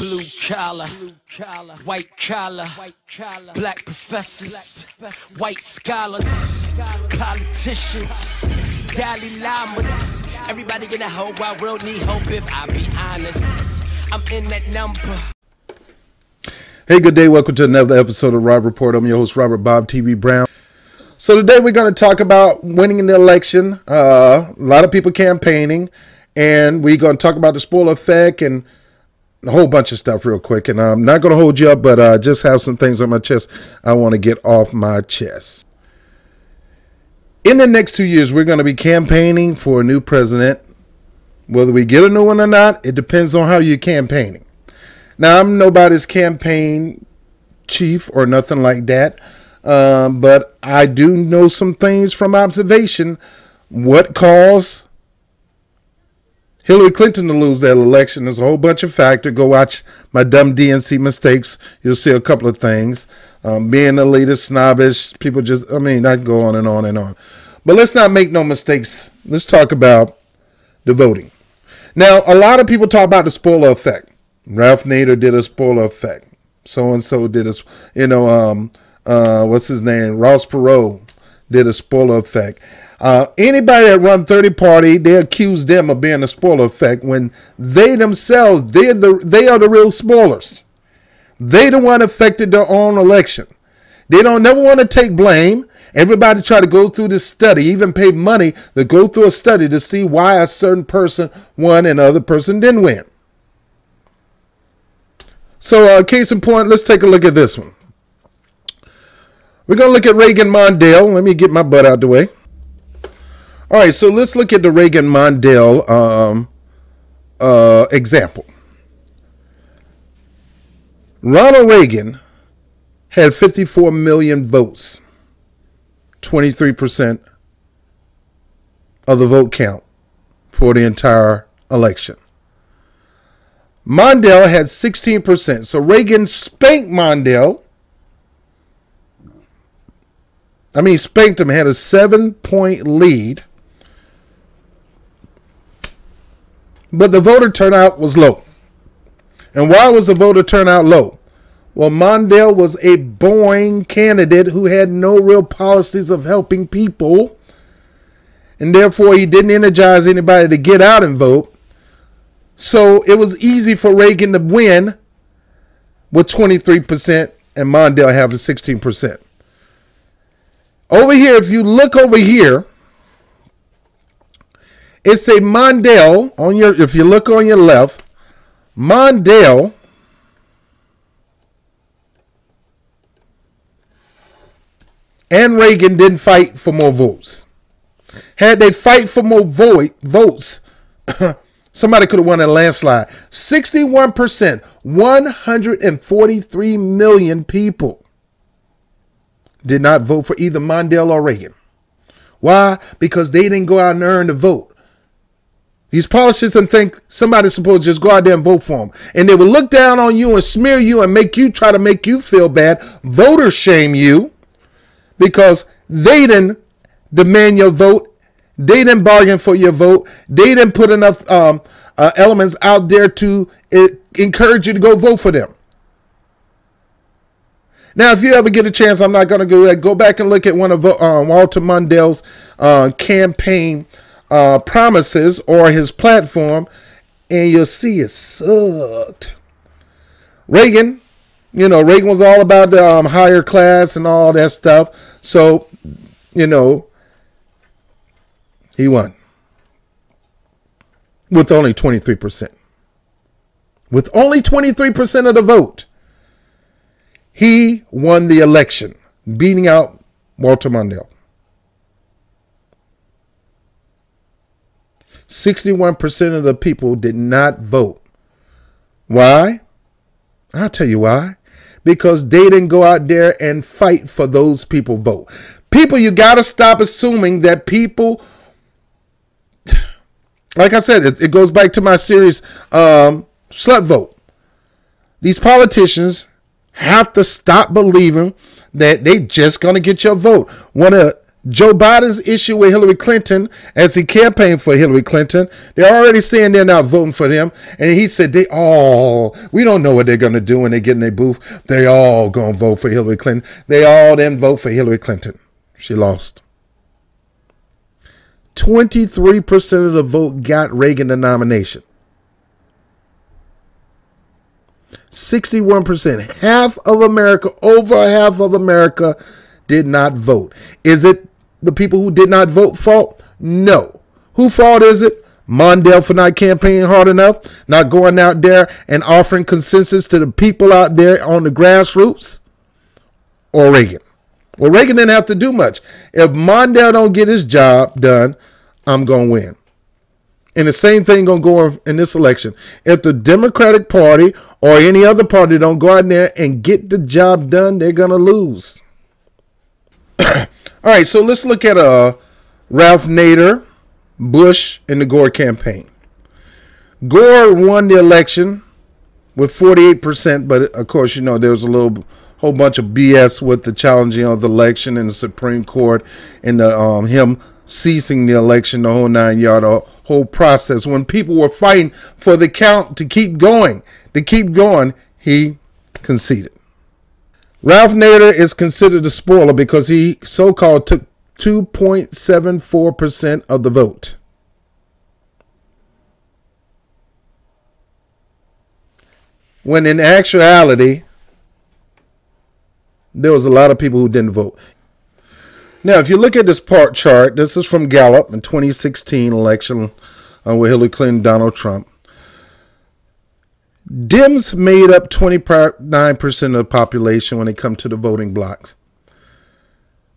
Blue collar, white collar, black professors, white scholars, politicians, Dalai Lamas. Everybody in the whole wide world need hope if I be honest. I'm in that number. Hey, good day. Welcome to another episode of Rob Report. I'm your host, Robert BobTV Brown. So today we're going to talk about winning the election. A lot of people campaigning, and we're going to talk about the spoiler effect and a whole bunch of stuff real quick. And I'm not going to hold you up, but I just have some things on my chest I want to get off my chest. In the next 2 years, we're going to be campaigning for a new president. Whether we get a new one or not, it depends on how you're campaigning. Now, I'm nobody's campaign chief or nothing like that, but I do know some things from observation. What caused Hillary Clinton to lose that election? There's a whole bunch of factors. Go watch my dumb DNC mistakes. You'll see a couple of things. Being elitist, snobbish, people just, I can go on and on and on. But let's not make no mistakes. Let's talk about the voting. Now, a lot of people talk about the spoiler effect. Ralph Nader did a spoiler effect. So-and-so did a, what's his name? Ross Perot did a spoiler effect. Anybody that run 30 party, they accuse them of being a spoiler effect when they themselves, they are the real spoilers. They the one affected their own election. They don't never want to take blame. Everybody try to go through this study, even pay money to go through a study to see why a certain person won and another person didn't win. So case in point, let's take a look at this one. We're going to look at Reagan-Mondale. Let me get my butt out the way. All right, so let's look at the Reagan-Mondale example. Ronald Reagan had 54 million votes, 23% of the vote count for the entire election. Mondale had 16%. So Reagan spanked Mondale. Spanked him, had a 7-point lead. But the voter turnout was low. And why was the voter turnout low? Well, Mondale was a boring candidate who had no real policies of helping people. And therefore, he didn't energize anybody to get out and vote. So it was easy for Reagan to win with 23% and Mondale having 16%. Over here, if you look over here, it's a Mondale on your, if you look on your left, Mondale and Reagan didn't fight for more votes. Had they fight for more votes, somebody could have won a landslide. 61%, 143 million people did not vote for either Mondale or Reagan. Why? Because they didn't go out and earn the vote. These politicians think somebody's supposed to just go out there and vote for them. And they will look down on you and smear you and try to make you feel bad, voter shame you, because they didn't demand your vote. They didn't bargain for your vote. They didn't put enough elements out there to encourage you to go vote for them. Now, if you ever get a chance, I'm not going to go back and look at one of Walter Mondale's campaign promises or his platform, and you'll see it sucked. Reagan, Reagan was all about the higher class and all that stuff. So, he won with only 23%. With only 23% of the vote, he won the election, beating out Walter Mondale. 61% of the people did not vote. Why? I'll tell you why. Because they didn't go out there and fight for those people vote. People, you got to stop assuming that people, like I said, it goes back to my series, Slut Vote. These politicians have to stop believing that they just going to get your vote. One of Joe Biden's issue with Hillary Clinton, as he campaigned for Hillary Clinton, they're already saying they're not voting for him. And he said we don't know what they're going to do when they get in their booth. They all going to vote for Hillary Clinton. They all then vote for Hillary Clinton. She lost. 23% of the vote got Reagan the nomination. 61%, half of America, over half of America did not vote. Is it the people who did not vote fault? No. Whose fault is it? Mondale for not campaigning hard enough, not going out there and offering consensus to the people out there on the grassroots? Or Reagan? Well, Reagan didn't have to do much. If Mondale don't get his job done, I'm going to win. And the same thing going to go in this election. If the Democratic Party or any other party don't go out there and get the job done, they're going to lose. All right, so let's look at Ralph Nader, Bush, and the Gore campaign. Gore won the election with 48%, but of course, you know, there was a whole bunch of BS with the challenging of the election and the Supreme Court and the him ceasing the election, the whole 9 yard, the whole process. When people were fighting for the count to keep going, he conceded. Ralph Nader is considered a spoiler because he so-called took 2.74% of the vote. When in actuality, there was a lot of people who didn't vote. Now, if you look at this part chart, this is from Gallup in 2016 election with Hillary Clinton, Donald Trump. Dems made up 29% of the population when it comes to the voting blocks.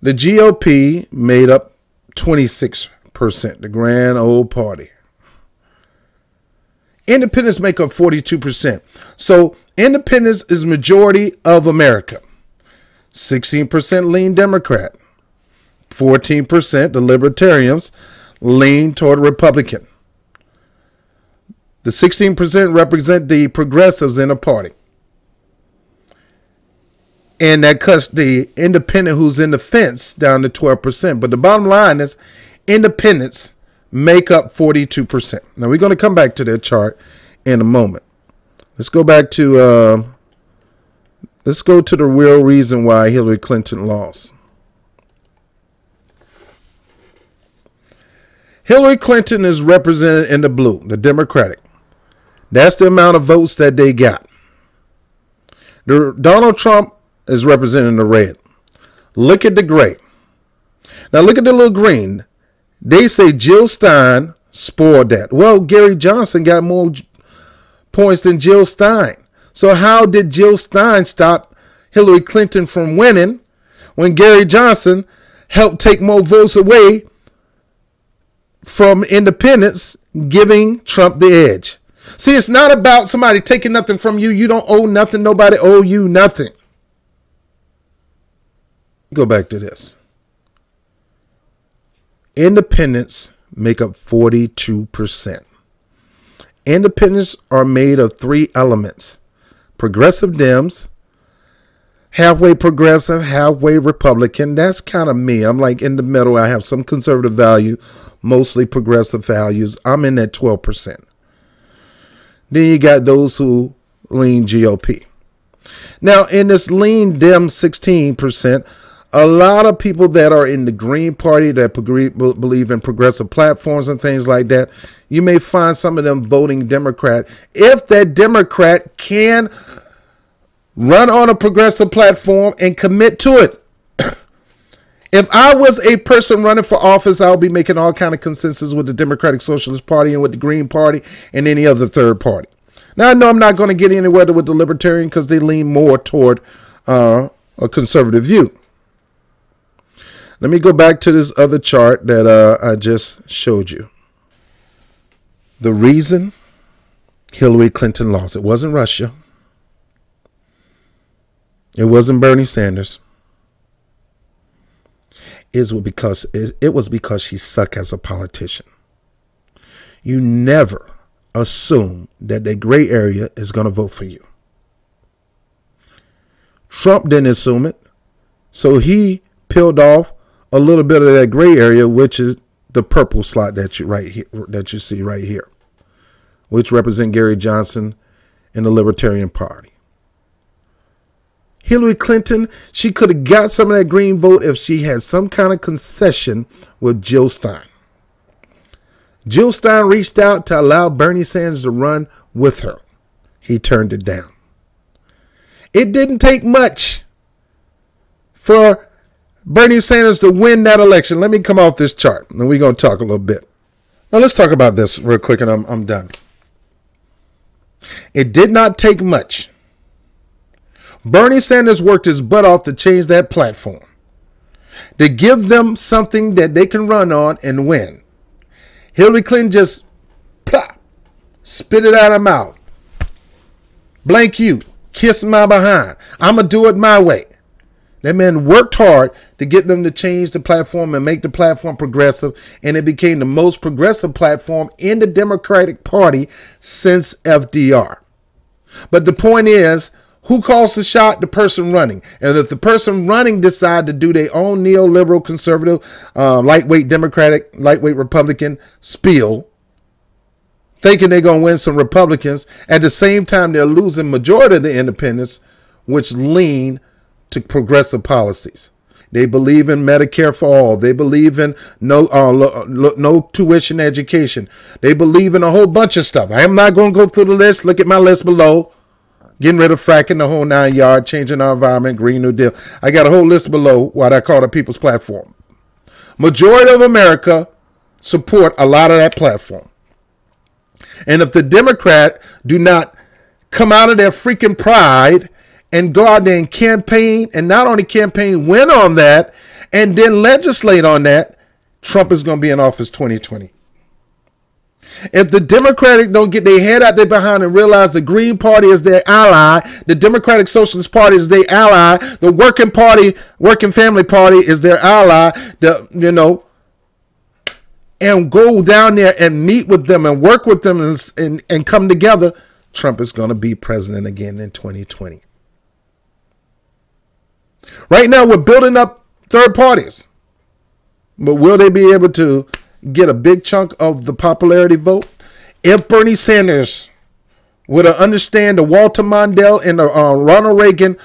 The GOP made up 26%, the grand old party. Independents make up 42%. So independents is majority of America. 16% lean Democrat. 14%, the Libertarians, lean toward Republican. The 16% represent the progressives in the party. And that cuts the independent who's in the fence down to 12%. But the bottom line is independents make up 42%. Now we're going to come back to that chart in a moment. Let's go back to the real reason why Hillary Clinton lost. Hillary Clinton is represented in the blue, the Democratic. That's the amount of votes that they got. Donald Trump is represented in the red. Look at the gray. Now look at the little green. They say Jill Stein spoiled that. Well, Gary Johnson got more points than Jill Stein. So how did Jill Stein stop Hillary Clinton from winning when Gary Johnson helped take more votes away from independents, giving Trump the edge? See, it's not about somebody taking nothing from you. You don't owe nothing. Nobody owe you nothing. Go back to this. Independents make up 42%. Independents are made of three elements: progressive Dems, halfway progressive, halfway Republican. That's kind of me. I'm like in the middle. I have some conservative value, mostly progressive values. I'm in that 12%. Then you got those who lean GOP. Now, in this lean Dem 16%, a lot of people that are in the Green Party that believe in progressive platforms and things like that, you may find some of them voting Democrat. If that Democrat can run on a progressive platform and commit to it. If I was a person running for office, I'll be making all kind of consensus with the Democratic Socialist Party and with the Green Party and any other third party. Now, I know I'm not going to get anywhere with the Libertarian because they lean more toward a conservative view. Let me go back to this other chart that I just showed you. The reason Hillary Clinton lost, it wasn't Russia. It wasn't Bernie Sanders. It was because she sucked as a politician. You never assume that the gray area is going to vote for you. Trump didn't assume it, so he peeled off a little bit of that gray area, which is the purple slot that you see right here, which represent Gary Johnson and the Libertarian Party. Hillary Clinton, she could have got some of that green vote if she had some kind of concession with Jill Stein. Jill Stein reached out to allow Bernie Sanders to run with her. He turned it down. It didn't take much for Bernie Sanders to win that election. Let me come off this chart and we're going to talk a little bit. Now let's talk about this real quick and I'm done. It did not take much. Bernie Sanders worked his butt off to change that platform, to give them something that they can run on and win. Hillary Clinton just plop, spit it out of her mouth. Blank you, kiss my behind. I'm going to do it my way. That man worked hard to get them to change the platform and make the platform progressive, and it became the most progressive platform in the Democratic Party since FDR. But the point is, who calls the shot? The person running. And if the person running decide to do their own neoliberal, conservative, lightweight Democratic, lightweight Republican spiel, thinking they're going to win some Republicans, at the same time they're losing majority of the independents, which lean to progressive policies. They believe in Medicare for all. They believe in no tuition education. They believe in a whole bunch of stuff. I am not going to go through the list. Look at my list below. Getting rid of fracking, the whole 9 yard, changing our environment, Green New Deal. I got a whole list below what I call the People's Platform. Majority of America support a lot of that platform. And if the Democrat do not come out of their freaking pride and go out there and campaign, and not only campaign, win on that, and then legislate on that, Trump is going to be in office 2020. If the Democratic don't get their head out there behind and realize the Green Party is their ally, the Democratic Socialist Party is their ally, the Working Family Party is their ally, and go down there and meet with them and work with them and come together, Trump is going to be president again in 2020. Right now, we're building up third parties. But will they be able to get a big chunk of the popularity vote? If Bernie Sanders would understand the Walter Mondale and the Ronald Reagan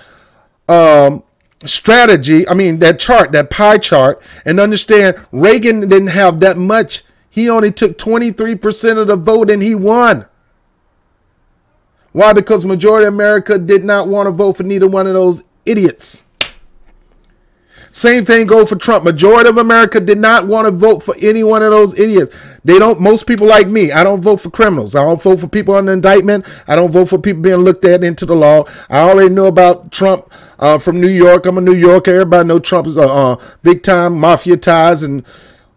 strategy, that chart, that pie chart, and understand Reagan didn't have that much. He only took 23% of the vote and he won. Why? Because majority of America did not want to vote for neither one of those idiots. Same thing go for Trump. Majority of America did not want to vote for any one of those idiots. Most people like me, I don't vote for criminals. I don't vote for people under indictment. I don't vote for people being looked at into the law. I already know about Trump from New York. I'm a New Yorker. Everybody know Trump is big time mafia ties, and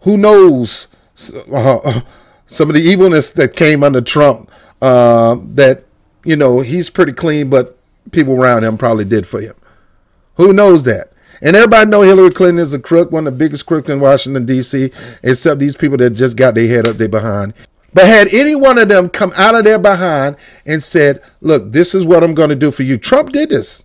who knows some of the evilness that came under Trump that, he's pretty clean, but people around him probably did for him. Who knows that? And everybody know Hillary Clinton is a crook, one of the biggest crooks in Washington, D.C., except these people that just got their head up their behind. But had any one of them come out of their behind and said, look, this is what I'm going to do for you. Trump did this.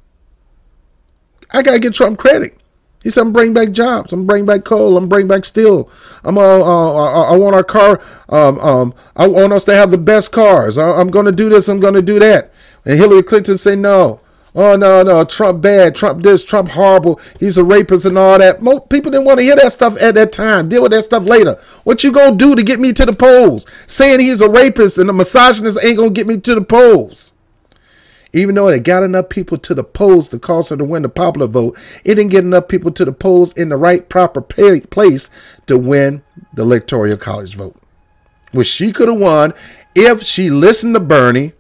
I got to give Trump credit. He said, I'm bringing back jobs. I'm bringing back coal. I'm bringing back steel. I want our car. I want us to have the best cars. I'm going to do this. I'm going to do that. And Hillary Clinton said, no. Oh, no, Trump bad, Trump this, Trump horrible, he's a rapist and all that. Most people didn't want to hear that stuff at that time. Deal with that stuff later. What you going to do to get me to the polls? Saying he's a rapist and a misogynist ain't going to get me to the polls. Even though it got enough people to the polls to cause her to win the popular vote, it didn't get enough people to the polls in the right, proper place to win the Electoral College vote, which she could have won if she listened to Bernie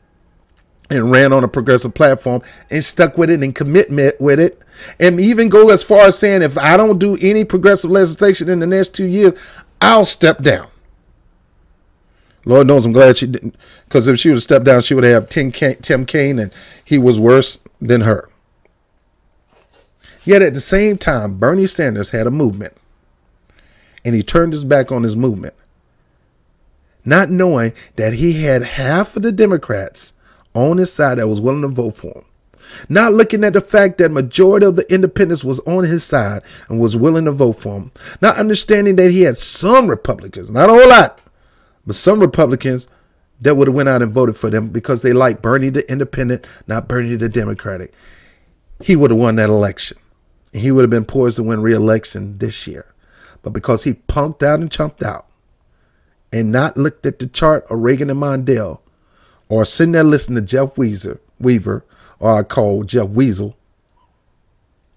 and ran on a progressive platform and stuck with it and commitment with it. And even go as far as saying, if I don't do any progressive legislation in the next 2 years, I'll step down. Lord knows I'm glad she didn't, because if she would have stepped down, she would have Tim Kaine, and he was worse than her. Yet at the same time, Bernie Sanders had a movement, and he turned his back on his movement, not knowing that he had half of the Democrats on his side that was willing to vote for him. Not looking at the fact that majority of the independents was on his side and was willing to vote for him. Not understanding that he had some Republicans, not a whole lot, but some Republicans that would have went out and voted for them because they like Bernie the independent, not Bernie the Democratic. He would have won that election. He would have been poised to win re-election this year. But because he punked out and chumped out and not looked at the chart of Reagan and Mondale, or sitting there listening to Jeff Weaver, or I call Jeff Weasel,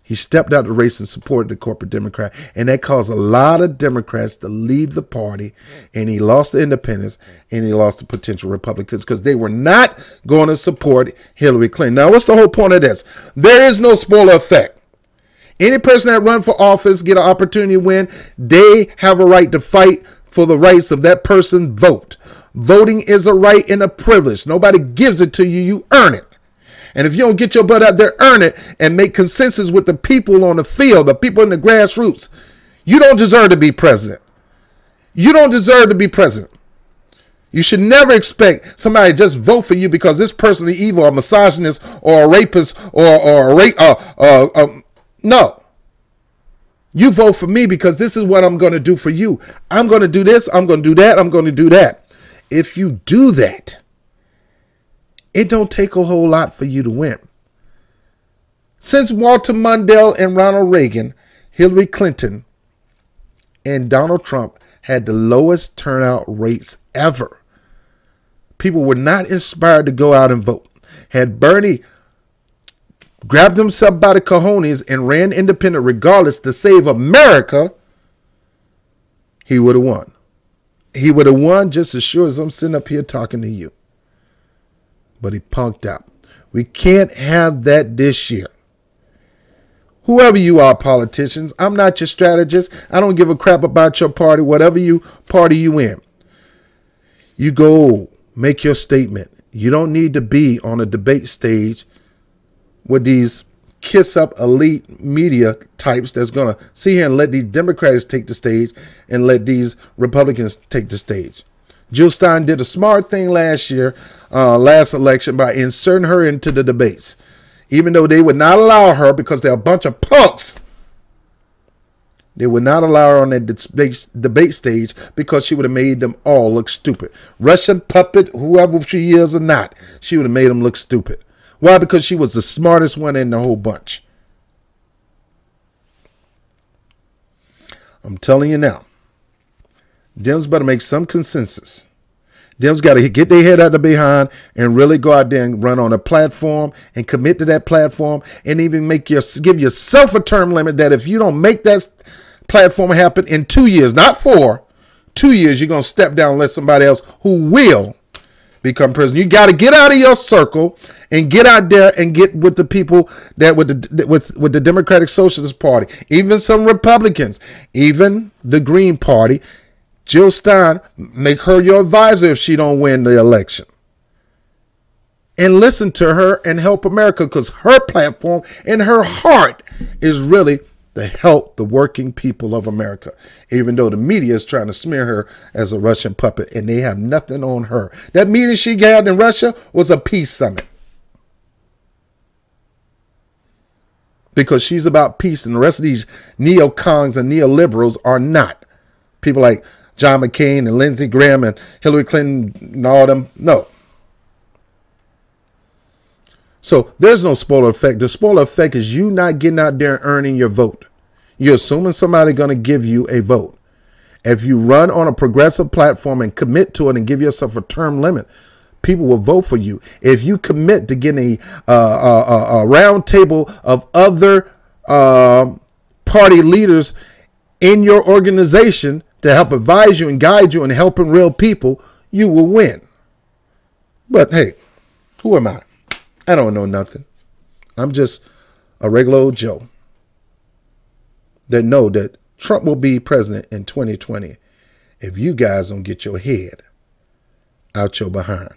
he stepped out of the race and supported the corporate Democrat. And that caused a lot of Democrats to leave the party. And he lost the independents and he lost the potential Republicans because they were not going to support Hillary Clinton. Now, what's the whole point of this? There is no spoiler effect. Any person that run for office, get an opportunity to win, they have a right to fight for the rights of that person. Vote. Voting is a right and a privilege. Nobody gives it to you. You earn it. And if you don't get your butt out there, earn it, and make consensus with the people on the field, the people in the grassroots, you don't deserve to be president. You don't deserve to be president. You should never expect somebody to just vote for you because this person is evil or misogynist or a rapist no. You vote for me because this is what I'm going to do for you. I'm going to do this. I'm going to do that. I'm going to do that. If you do that, it don't take a whole lot for you to win. Since Walter Mondale and Ronald Reagan, Hillary Clinton and Donald Trump had the lowest turnout rates ever. People were not inspired to go out and vote. Had Bernie grabbed himself by the cojones and ran independent regardless to save America, he would have won. He would have won just as sure as I'm sitting up here talking to you. But he punked out. We can't have that this year. Whoever you are, politicians, I'm not your strategist. I don't give a crap about your party, whatever party you in. You go make your statement. You don't need to be on a debate stage with these kiss up elite media types that's going to sit here and let these Democrats take the stage and let these Republicans take the stage. Jill Stein did a smart thing last election by inserting her into the debates, even though they would not allow her because they're a bunch of punks. They would not allow her on that debate stage because she would have made them all look stupid. Russian puppet, whoever she is or not, she would have made them look stupid. Why? Because she was the smartest one in the whole bunch. I'm telling you now. Dems better make some consensus. Dems got to get their head out of behind and really go out there and run on a platform and commit to that platform and even give yourself a term limit that if you don't make that platform happen in 2 years, not 4, 2 years, you're going to step down and let somebody else who will become president. You got to get out of your circle and get out there and get with the people that with the Democratic Socialist Party, even some Republicans, even the Green Party. Jill Stein, make her your advisor if she don't win the election. And listen to her and help America, because her platform and her heart is really to help the working people of America, even though the media is trying to smear her as a Russian puppet and they have nothing on her. That meeting she had in Russia was a peace summit. Because she's about peace and the rest of these neocons and neoliberals are not. People like John McCain and Lindsey Graham and Hillary Clinton and all them. No. So there's no spoiler effect. The spoiler effect is you not getting out there and earning your vote. You're assuming somebody's going to give you a vote. If you run on a progressive platform and commit to it and give yourself a term limit, people will vote for you. If you commit to getting a round table of other party leaders in your organization to help advise you and guide you and helping real people, you will win. But hey, who am I? I don't know nothing. I'm just a regular old Joe that know that Trump will be president in 2020 if you guys don't get your head out your behind.